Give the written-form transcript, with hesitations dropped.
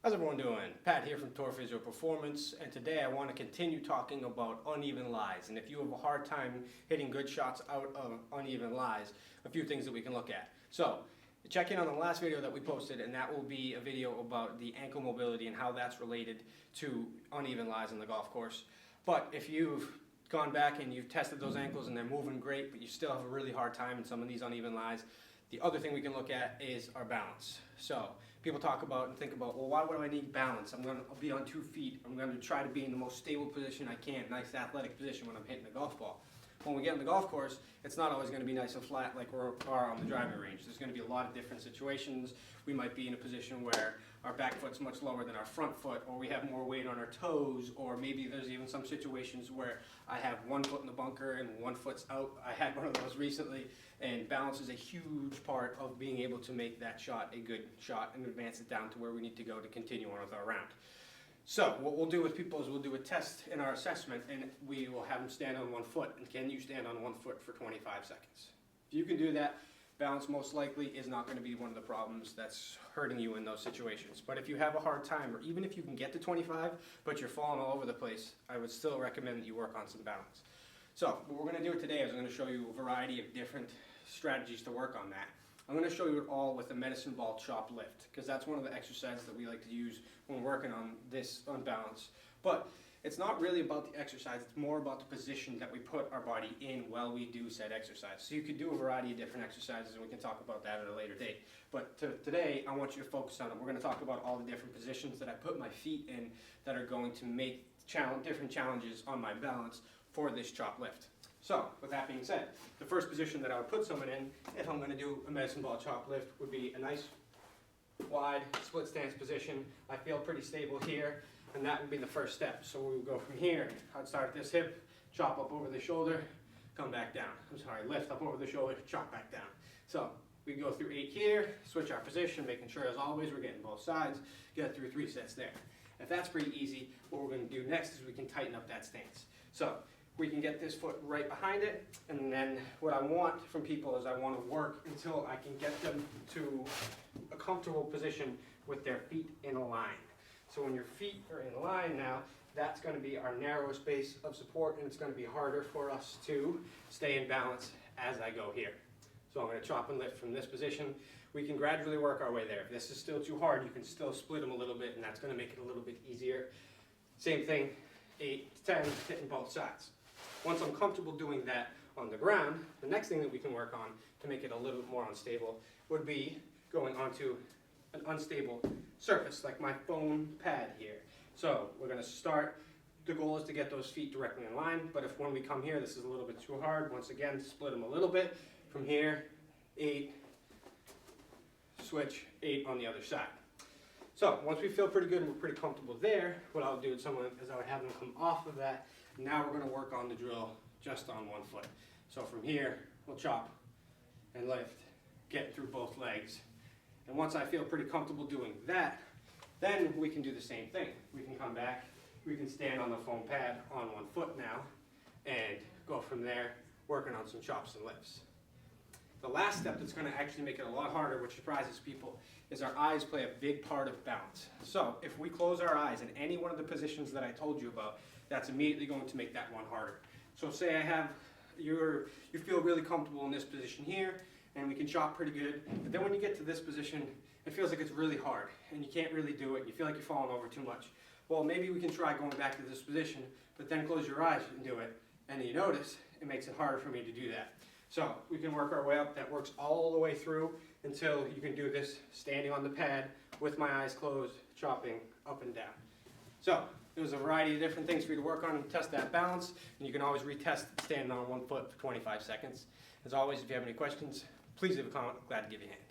How's everyone doing? Pat here from Tore Physio Performance, and today I want to continue talking about uneven lies. And if you have a hard time hitting good shots out of uneven lies, a few things that we can look at. So, check in on the last video that we posted, and that will be a video about the ankle mobility and how that's related to uneven lies on the golf course. But if you've gone back and you've tested those ankles and they're moving great, but you still have a really hard time in some of these uneven lies, the other thing we can look at is our balance. So people talk about and think about, well, why would I need balance? I'll be on 2 feet. I'm going to try to be in the most stable position I can, nice athletic position when I'm hitting the golf ball. When we get on the golf course, it's not always going to be nice and flat like we are on the driving range. There's going to be a lot of different situations. We might be in a position where our back foot's much lower than our front foot, or we have more weight on our toes, or maybe there's even some situations where I have 1 foot in the bunker and 1 foot's out. I had one of those recently, and balance is a huge part of being able to make that shot a good shot and advance it down to where we need to go to continue on with our round. So what we'll do with people is we'll do a test in our assessment, and we will have them stand on 1 foot. And can you stand on 1 foot for 25 seconds? If you can do that, balance most likely is not going to be one of the problems that's hurting you in those situations. But if you have a hard time, or even if you can get to 25, but you're falling all over the place, I would still recommend that you work on some balance. So what we're going to do today is I'm going to show you a variety of different strategies to work on that. I'm going to show you it all with a medicine ball chop lift, because that's one of the exercises that we like to use when we're working on this balance. But it's not really about the exercise, it's more about the position that we put our body in while we do said exercise. So you could do a variety of different exercises, and we can talk about that at a later date. But today, I want you to focus on it. We're going to talk about all the different positions that I put my feet in that are going to make different challenges on my balance for this chop lift. So, with that being said, the first position that I would put someone in, if I'm going to do a medicine ball chop lift, would be a nice wide split stance position. I feel pretty stable here, and that would be the first step. So we would go from here. I'd start at this hip, chop up over the shoulder, come back down. Lift up over the shoulder, chop back down. So we go through 8 here, switch our position, making sure as always we're getting both sides, get through 3 sets there. If that's pretty easy, what we're going to do next is we can tighten up that stance. So we can get this foot right behind it, and then what I want from people is I want to work until I can get them to a comfortable position with their feet in a line. So when your feet are in a line now, that's going to be our narrowest base of support, and it's going to be harder for us to stay in balance as I go here. So I'm going to chop and lift from this position. We can gradually work our way there. If this is still too hard, you can still split them a little bit, and that's going to make it a little bit easier. Same thing, 8 to 10, hitting both sides. Once I'm comfortable doing that on the ground, the next thing that we can work on to make it a little bit more unstable would be going onto an unstable surface, like my foam pad here. So we're going to start, the goal is to get those feet directly in line, but if when we come here this is a little bit too hard, once again split them a little bit. From here, 8, switch, 8 on the other side. So once we feel pretty good and we're pretty comfortable there, what I'll do with someone is I would have them come off of that. Now we're going to work on the drill just on 1 foot. So from here, we'll chop and lift, get through both legs. And once I feel pretty comfortable doing that, then we can do the same thing. We can come back, we can stand on the foam pad on 1 foot now, and go from there, working on some chops and lifts. The last step that's going to actually make it a lot harder, which surprises people, is our eyes play a big part of balance. So if we close our eyes in any one of the positions that I told you about, that's immediately going to make that one harder. So say you feel really comfortable in this position here, and we can chop pretty good, but then when you get to this position, it feels like it's really hard, and you can't really do it, and you feel like you're falling over too much. Well, maybe we can try going back to this position, but then close your eyes and do it, and you notice it makes it harder for me to do that. So we can work our way up. That works all the way through until you can do this standing on the pad with my eyes closed, chopping up and down. So there's a variety of different things for you to work on and test that balance, and you can always retest standing on 1 foot for 25 seconds. As always, if you have any questions, please leave a comment. Glad to give you a hand.